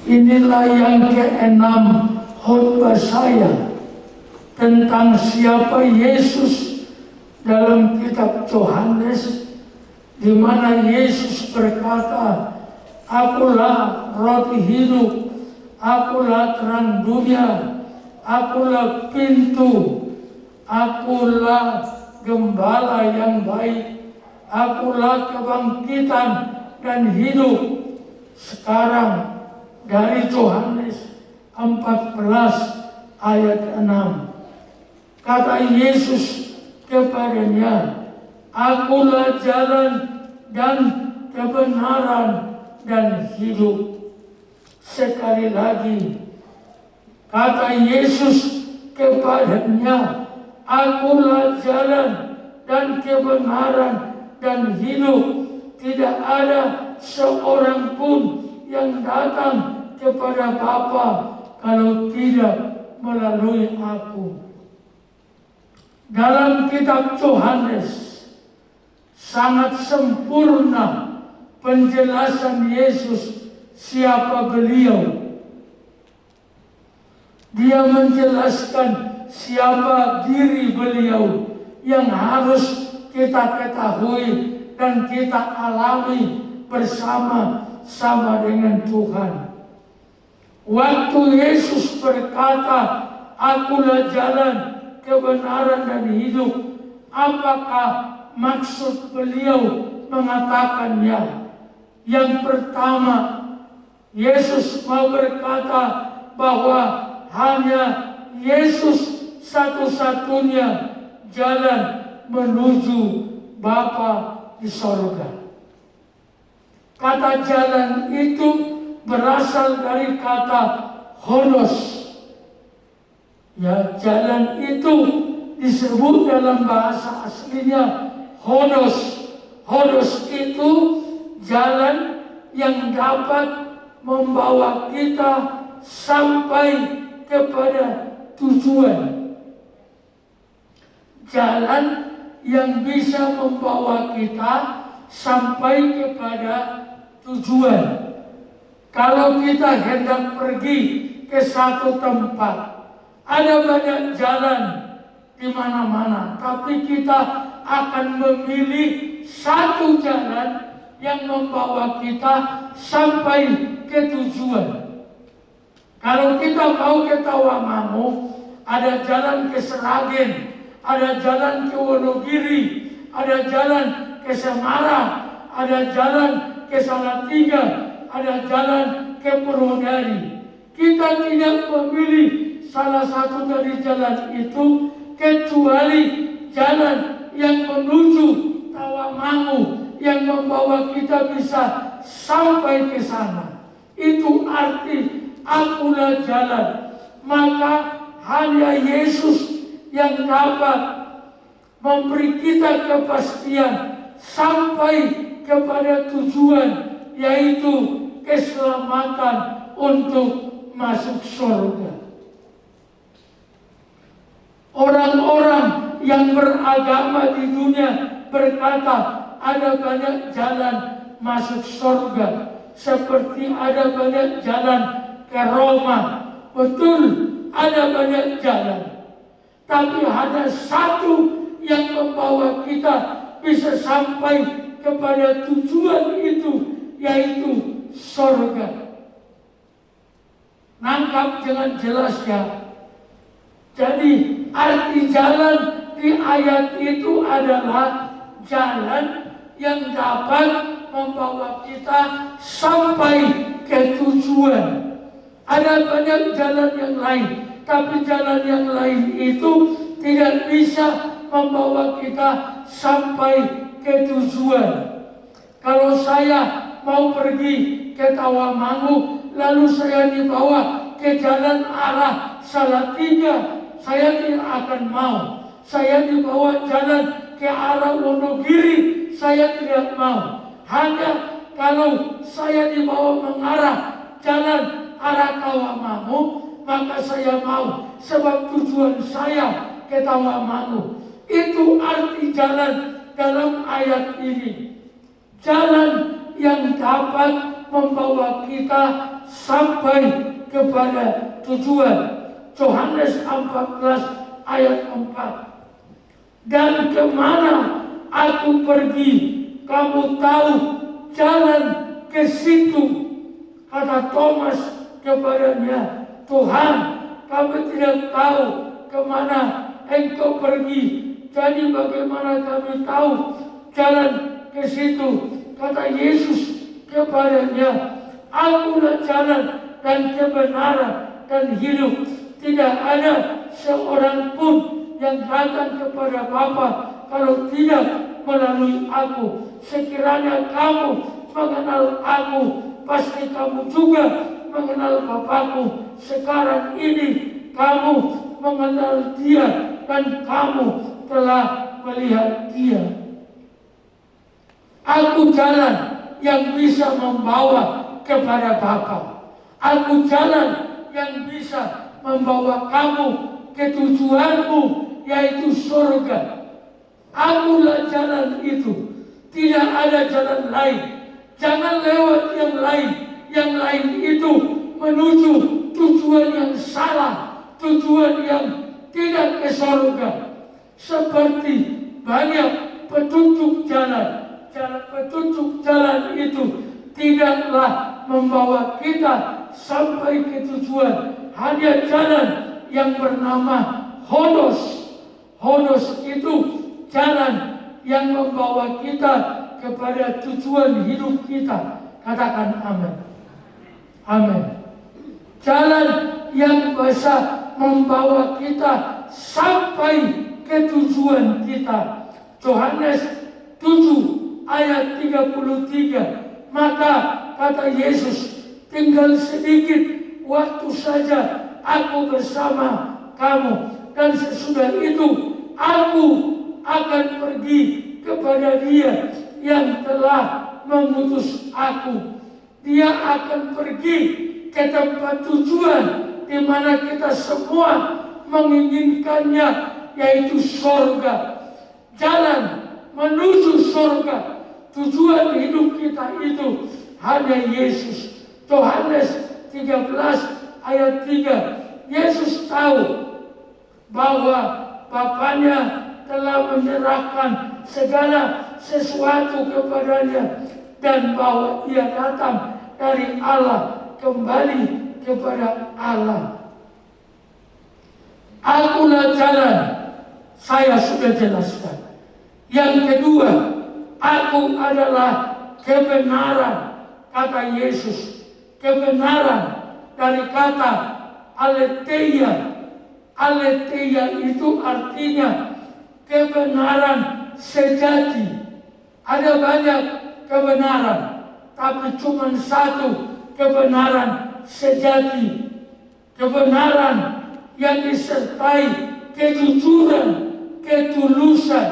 Inilah yang keenam khotbah saya tentang siapa Yesus dalam kitab Yohanes, di mana Yesus berkata, "Akulah roti hidup, akulah terang dunia, akulah pintu, akulah gembala yang baik, akulah kebangkitan dan hidup." Sekarang dari Yohanes 14 ayat 6. Kata Yesus kepadanya, "Akulah jalan dan kebenaran dan hidup." Sekali lagi, kata Yesus kepadanya, "Akulah jalan dan kebenaran dan hidup. Tidak ada seorang pun yang datang kepada Bapa kalau tidak melalui aku." Dalam kitab Yohanes sangat sempurna penjelasan Yesus siapa beliau. Dia menjelaskan siapa diri beliau yang harus kita ketahui dan kita alami bersama-sama dengan Tuhan. Waktu Yesus berkata, "Akulah jalan, kebenaran dan hidup," apakah maksud beliau mengatakannya? Yang pertama, Yesus mau berkata bahwa hanya Yesus satu-satunya jalan menuju Bapa di sorga. Kata jalan itu berasal dari kata hodos. Ya, jalan itu disebut dalam bahasa aslinya hodos. Hodos itu jalan yang dapat membawa kita sampai kepada tujuan. Jalan yang bisa membawa kita sampai kepada tujuan. Kalau kita hendak pergi ke satu tempat, ada banyak jalan di mana-mana, tapi kita akan memilih satu jalan yang membawa kita sampai ke tujuan. Kalau kita mau ke Tawamangu, ada jalan ke Seragen, ada jalan ke Wonogiri, ada jalan ke Semarang, ada jalan ke Salatiga, ada jalan ke Purwodadi. Kita tidak memilih salah satu dari jalan itu kecuali jalan yang menuju Tawamangu, yang membawa kita bisa sampai ke sana. Itu arti akulah jalan. Maka hanya Yesus yang dapat memberi kita kepastian sampai kepada tujuan, yaitu keselamatan untuk masuk surga. Orang-orang yang beragama di dunia berkata ada banyak jalan masuk surga, seperti ada banyak jalan ke Roma. Betul, ada banyak jalan, tapi hanya satu yang membawa kita bisa sampai kepada tujuan itu, yaitu surga. Nangkap dengan jelas ya. Jadi arti jalan di ayat itu adalah jalan yang dapat membawa kita sampai ke tujuan. Ada banyak jalan yang lain, tapi jalan yang lain itu tidak bisa membawa kita sampai ke tujuan. Kalau saya mau pergi ke Tawamangu, lalu saya dibawa ke jalan arah Salatiga, saya tidak akan mau. Saya dibawa jalan ke arah Wonogiri, saya tidak mau. Hanya kalau saya dibawa mengarah jalan arah Tawamangu, maka saya mau, sebab tujuan saya ke Tawamangu. Itu arti jalan dalam ayat ini. Jalan yang dapat membawa kita sampai kepada tujuan. Yohanes 14 ayat 4. Dan kemana aku pergi, kamu tahu jalan ke situ. Kata Thomas kepadanya, Tuhan, kami tidak tahu kemana engkau pergi. Jadi bagaimana kami tahu jalan ke situ? Kata Yesus kepadanya, Akulah jalan dan kebenaran dan hidup. Tidak ada seorang pun yang datang kepada Bapa kalau tidak melalui aku. Sekiranya kamu mengenal aku, pasti kamu juga mengenal Bapakku. Sekarang ini kamu mengenal Dia dan kamu telah melihat Dia. Aku jalan yang bisa membawa kepada Bapa. Aku jalan yang bisa membawa kamu ke tujuanmu, yaitu surga. Akulah jalan itu. Tidak ada jalan lain. Jangan lewat yang lain. Yang lain itu menuju tujuan yang salah, tujuan yang tidak ke surga. Seperti banyak petunjuk jalan. Petunjuk jalan itu tidaklah membawa kita sampai ke tujuan. Hanya jalan yang bernama Hodos. Hodos itu jalan yang membawa kita kepada tujuan hidup kita. Katakan amin. Amin. Jalan yang bisa membawa kita sampai ke tujuan kita. Yohanes 7 ayat 33. Maka kata Yesus, tinggal sedikit waktu saja aku bersama kamu, dan sesudah itu aku akan pergi kepada Dia yang telah mengutus aku. Dia akan pergi ke tempat tujuan di mana kita semua menginginkannya, yaitu surga. Jalan menuju surga, tujuan hidup kita itu hanya Yesus. Yohanes 13 ayat 3. Yesus tahu bahwa Bapaknya telah menyerahkan segala sesuatu kepadanya, dan bahwa Ia datang dari Allah kembali kepada Allah. Akulah jalan, saya sudah jelaskan. Yang kedua, aku adalah kebenaran, kata Yesus. Kebenaran dari kata aletheia. Aletheia itu artinya kebenaran sejati. Ada banyak kebenaran, tapi cuma satu kebenaran sejati. Kebenaran yang disertai kejujuran, ketulusan,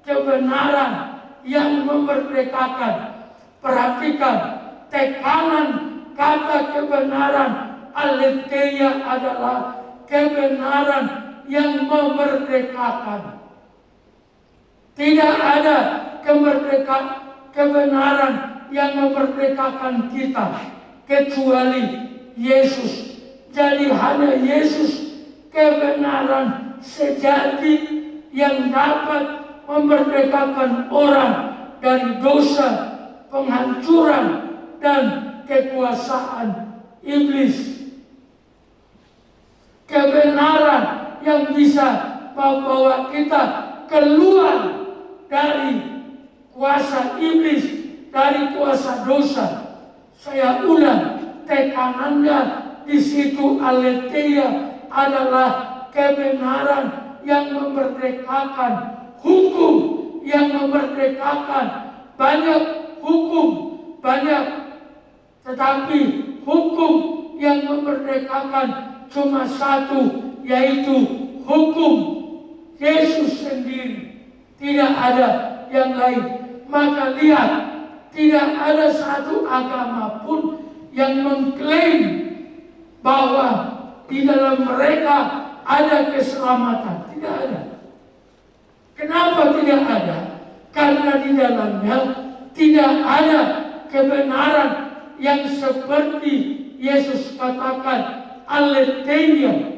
kebenaran yang memerdekakan. Perhatikan, tekanan kata kebenaran aletheia adalah kebenaran yang memerdekakan. Tidak ada kebenaran yang memerdekakan kita kecuali Yesus. Jadi hanya Yesus kebenaran sejati yang dapat memerdekakan orang dari dosa, penghancuran, dan kekuasaan iblis. Kebenaran yang bisa membawa kita keluar dari kuasa iblis, dari kuasa dosa. Saya ulang, tekanannya di situ aletheia adalah kebenaran yang memerdekakan, hukum yang memerdekakan. Banyak hukum, banyak, tetapi hukum yang memerdekakan cuma satu, yaitu hukum Yesus sendiri. Tidak ada yang lain. Maka lihat, tidak ada satu agama pun yang mengklaim bahwa di dalam mereka ada keselamatan. Tidak ada. Kenapa tidak ada? Karena di dalamnya tidak ada kebenaran yang seperti Yesus katakan, aletheia.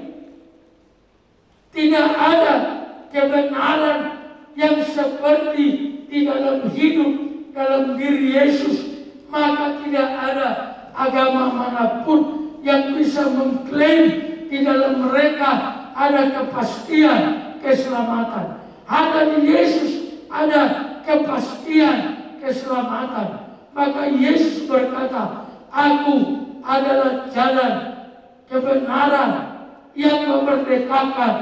Tidak ada kebenaran yang seperti di dalam hidup, dalam diri Yesus. Maka tidak ada agama manapun yang bisa mengklaim di dalam mereka ada kepastian keselamatan. Hanya di Yesus ada kepastian keselamatan. Maka Yesus berkata, aku adalah jalan, kebenaran yang memerdekakan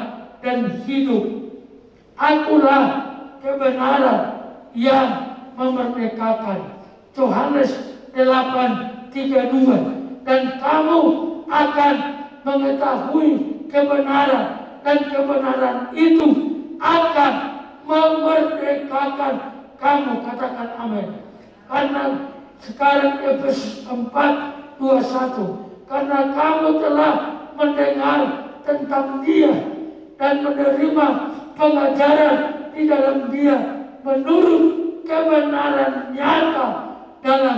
dan hidup. Akulah kebenaran yang memerdekakan. Yohanes 8:32. Dan kamu akan mengetahui kebenaran, dan kebenaran itu akan memerdekakan kamu. Katakan amin. Karena sekarang Efesus 4:21. Karena kamu telah mendengar tentang Dia dan menerima pengajaran di dalam Dia menurut kebenaran nyata dalam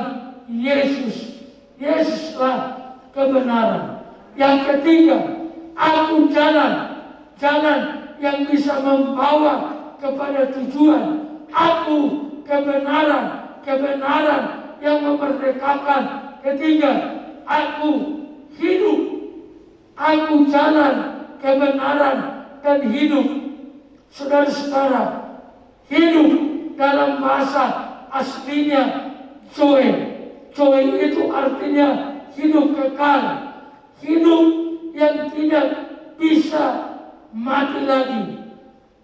Yesus. Yesuslah kebenaran. Yang ketiga, aku jalan yang bisa membawa kepada tujuan. Aku kebenaran yang memerdekakan. Ketiga, aku hidup. Aku jalan, kebenaran, dan hidup. Saudara-saudara, hidup dalam bahasa aslinya Zoe. Zoe itu artinya hidup kekal. Hidup yang tidak bisa mati lagi.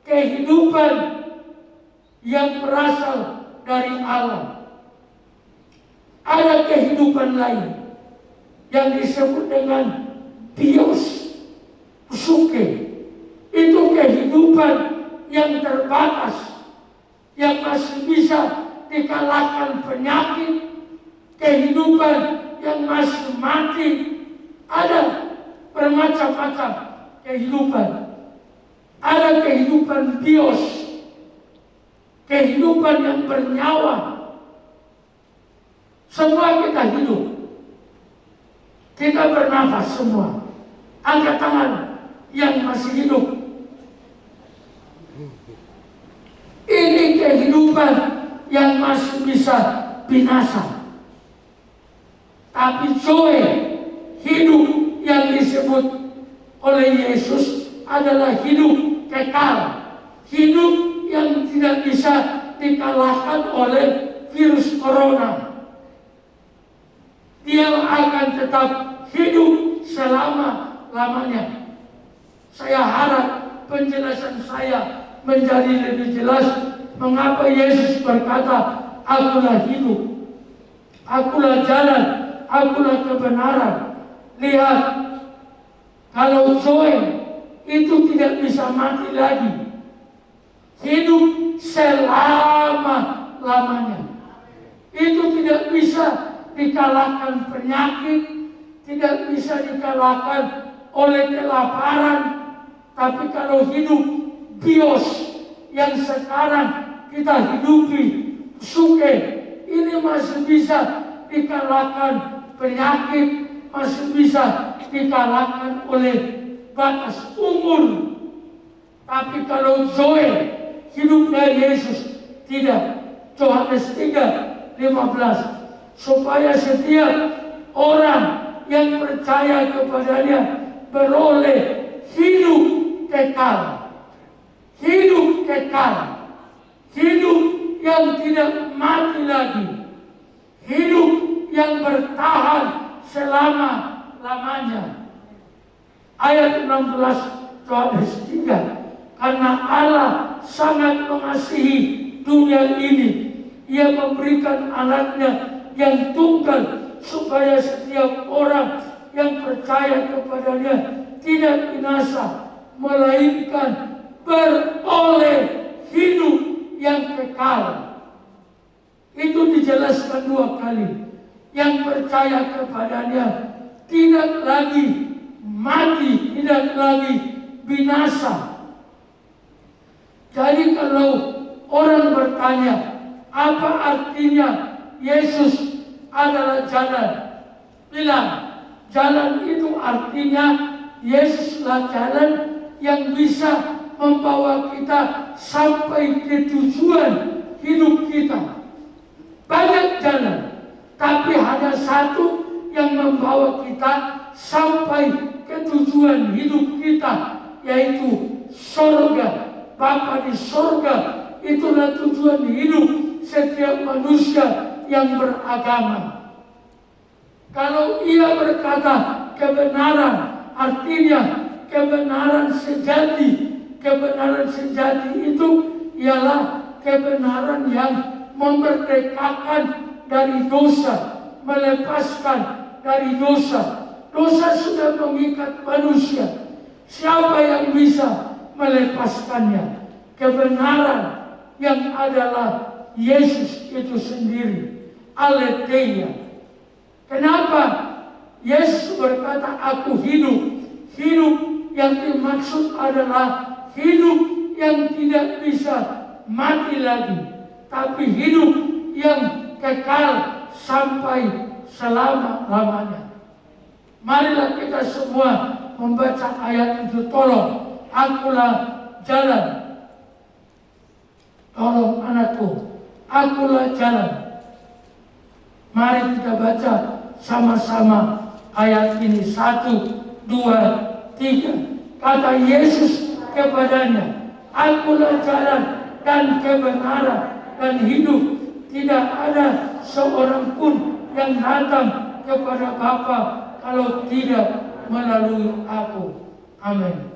Kehidupan yang berasal dari Allah. Ada kehidupan lain yang disebut dengan bios, psuke. Itu kehidupan yang terbatas, yang masih bisa dikalahkan penyakit. Kehidupan yang masih mati. Ada bermacam-macam kehidupan. Ada kehidupan bios, kehidupan yang bernyawa. Semua kita hidup. Kita bernafas semua. Angkat tangan yang masih hidup. Ini kehidupan yang masih bisa binasa. Tapi Zoe, hidup yang disebut oleh Yesus adalah hidup kekal. Hidup yang tidak bisa dikalahkan oleh virus corona. Dia akan tetap hidup selama-lamanya. Saya harap penjelasan saya menjadi lebih jelas mengapa Yesus berkata, akulah hidup, akulah jalan, akulah kebenaran. Lihat, kalau Zoe itu tidak bisa mati lagi, hidup selama-lamanya. Itu tidak bisa dikalahkan penyakit, tidak bisa dikalahkan oleh kelaparan. Tapi kalau hidup bios yang sekarang kita hidupi, suke, ini masih bisa dikalahkan penyakit, masih bisa dikalahkan oleh batas umur. Tapi kalau Zoe, hidup dari Yesus, tidak. Yohanes 3:15. Supaya setiap orang yang percaya kepadanya beroleh hidup kekal. Hidup kekal. Hidup yang tidak mati lagi. Hidup yang bertahan selama-lamanya. Ayat 16 Yohanes 3. Karena Allah sangat mengasihi dunia ini, Ia memberikan anaknya yang tunggal supaya setiap orang yang percaya kepadanya tidak binasa, melainkan beroleh hidup yang kekal. Itu dijelaskan 2 kali. Yang percaya kepadanya tidak lagi mati, tidak lagi binasa. Jadi kalau orang bertanya, apa artinya Yesus adalah jalan. Bilang, jalan itu artinya Yesuslah jalan yang bisa membawa kita sampai ke tujuan hidup kita. Banyak jalan, tapi hanya satu yang membawa kita sampai ke tujuan hidup kita, yaitu sorga. Bapa di sorga, itulah tujuan hidup setiap manusia yang beragama. Kalau ia berkata kebenaran, artinya kebenaran sejati. Kebenaran sejati itu ialah kebenaran yang memerdekakan dari dosa, melepaskan dari dosa. Dosa sudah mengikat manusia. Siapa yang bisa melepaskannya? Kebenaran yang adalah Yesus itu sendiri. Aletheia. Kenapa Yesus berkata aku hidup? Hidup yang dimaksud adalah hidup yang tidak bisa mati lagi, tapi hidup yang kekal sampai selama-lamanya. Marilah kita semua membaca ayat itu. Tolong, akulah jalan. Tolong anakku, akulah jalan. Mari kita baca sama-sama ayat ini. 1, 2, 3. Kata Yesus kepadanya, akulah jalan dan kebenaran dan hidup. Tidak ada seorang pun yang datang kepada Bapa kalau tidak melalui aku. Amin.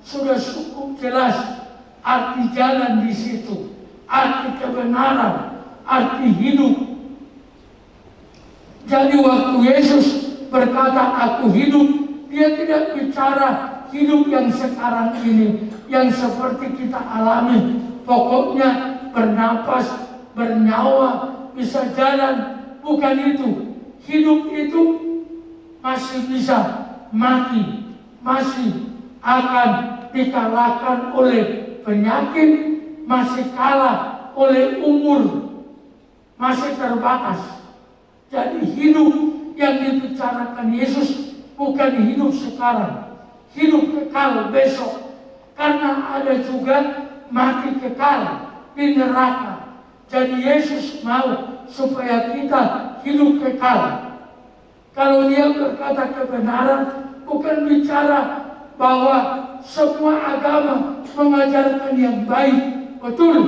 Sudah cukup jelas arti jalan di situ, arti kebenaran, arti hidup. Jadi waktu Yesus berkata aku hidup, dia tidak bicara hidup yang sekarang ini, yang seperti kita alami. Pokoknya bernapas, bernyawa, bisa jalan. Bukan itu. Hidup itu masih bisa mati, masih akan dikalahkan oleh penyakit, masih kalah oleh umur, masih terbatas. Jadi hidup yang dibicarakan Yesus bukan hidup sekarang, hidup kekal besok. Karena ada juga mati kekal di neraka. Jadi Yesus mau supaya kita hidup kekal. Kalau dia berkata kebenaran, bukan bicara bahwa semua agama mengajarkan yang baik. Betul,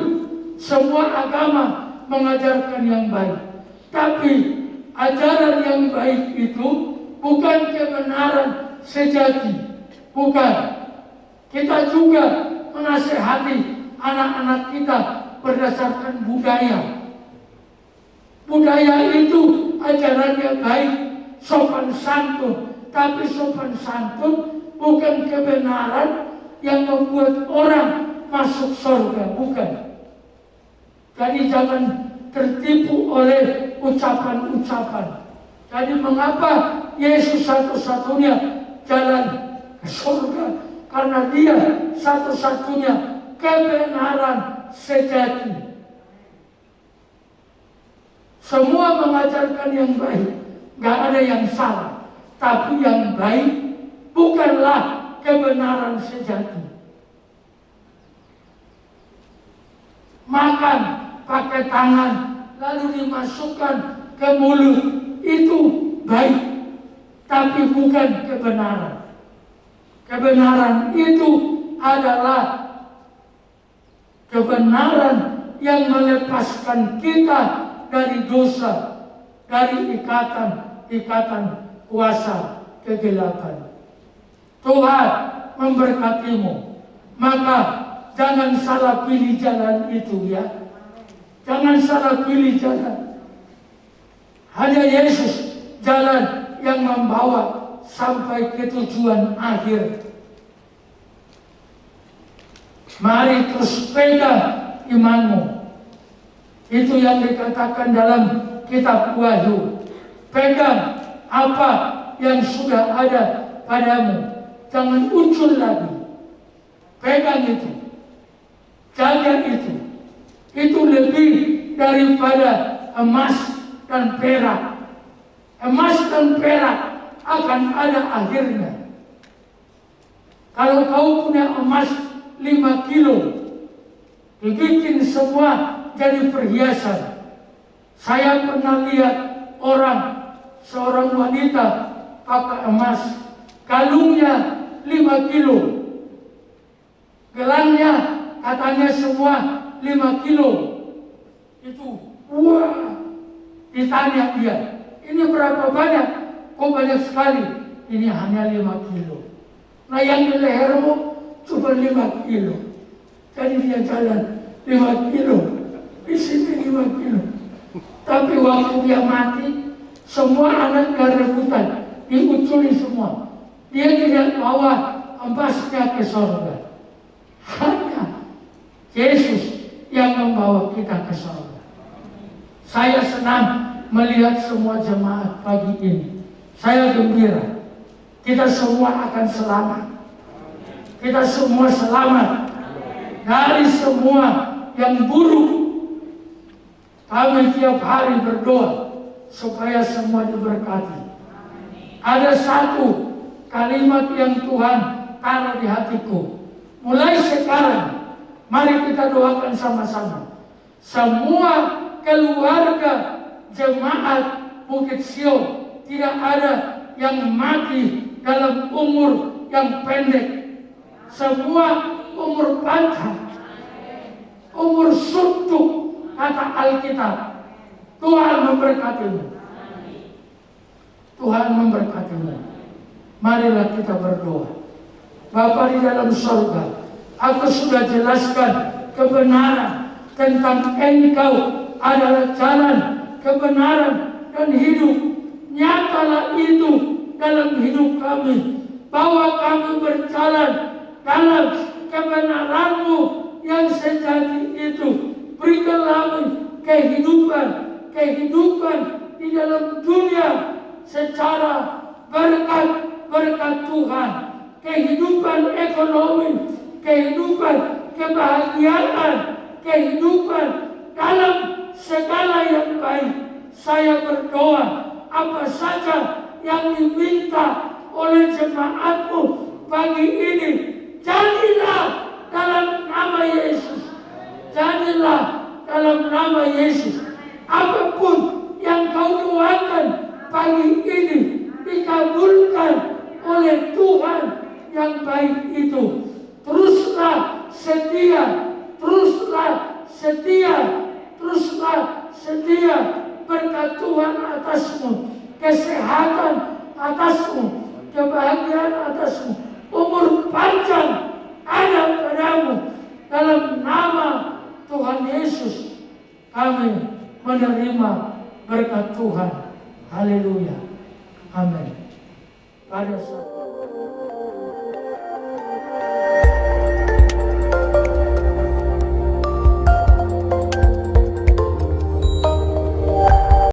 semua agama mengajarkan yang baik. Tapi ajaran yang baik itu bukan kebenaran sejati. Bukan. Kita juga menasihati anak-anak kita berdasarkan budaya. Budaya itu ajarannya baik, sopan santun. Tapi sopan santun bukan kebenaran yang membuat orang masuk surga. Bukan. Jadi jangan tertipu oleh ucapan-ucapan. Jadi mengapa Yesus satu-satunya jalan ke surga? Karena dia satu-satunya kebenaran sejati. Semua mengajarkan yang baik, gak ada yang salah. Tapi yang baik bukanlah kebenaran sejati. Makan pakai tangan lalu dimasukkan ke mulut, itu baik, tapi bukan kebenaran. Kebenaran itu adalah kebenaran yang melepaskan kita dari dosa, dari ikatan kuasa kegelapan. Tuhan memberkatimu. Maka jangan salah pilih jalan itu ya. Jangan salah pilih jalan. Hanya Yesus jalan yang membawa sampai ke tujuan akhir. Mari terus pegang imanmu. Itu yang dikatakan dalam kitab Wahyu. Pegang apa yang sudah ada padamu. Jangan ucul lagi. Pegang itu. Jaga itu. Itu lebih daripada emas dan perak. Emas dan perak akan ada akhirnya. Kalau kau punya emas 5 kilo, dibikin semua jadi perhiasan. Saya pernah lihat seorang wanita pakai emas, kalungnya 5 kilo, gelangnya katanya semua 5 kilo. Itu, wah, ditanya dia, ini berapa banyak? Kok banyak sekali? Ini hanya 5 kilo. Nah yang di lehermu cuma 5 kilo. Jadi dia jalan 5 kilo, di sini 5 kilo. Tapi waktu dia mati, semua anaknya rebutan, diuculi semua. Dia tidak bawa emasnya ke surga. Hanya Yesus yang membawa kita ke surga. Saya senang melihat semua jemaat pagi ini. Saya gembira. Kita semua akan selamat. Kita semua selamat dari semua yang buruk. Kami tiap hari berdoa supaya semua diberkati. Ada satu kalimat yang Tuhan taruh di hatiku. Mulai sekarang, mari kita doakan sama-sama. Semua keluarga jemaat Bukit Sion tidak ada yang mati dalam umur yang pendek. Semua umur panjang, umur suntuk, kata Alkitab. Tuhan memberkatimu. Tuhan memberkatimu. Marilah kita berdoa. Bapa di dalam surga, aku sudah jelaskan kebenaran tentang Engkau adalah jalan, kebenaran, dan hidup. Nyatalah itu dalam hidup kami, bahwa kami berjalan dalam kebenaran-Mu yang sejati itu. Berikan kami kehidupan di dalam dunia secara berkat Tuhan, kehidupan ekonomi, kehidupan kebahagiaan, kehidupan dalam segala yang baik. Saya berdoa, apa saja yang diminta oleh jemaat-Mu pagi ini, jadilah dalam nama Yesus. Jadilah dalam nama Yesus. Apapun yang kau doakan pagi ini dikabulkan oleh Tuhan yang baik itu. Teruslah setia, teruslah setia, teruslah setia. Berkat Tuhan atasmu, kesehatan atasmu, kebahagiaan atasmu, umur panjang ada padamu. Dalam nama Tuhan Yesus kami menerima berkat Tuhan. Haleluya. Amin. Pada saat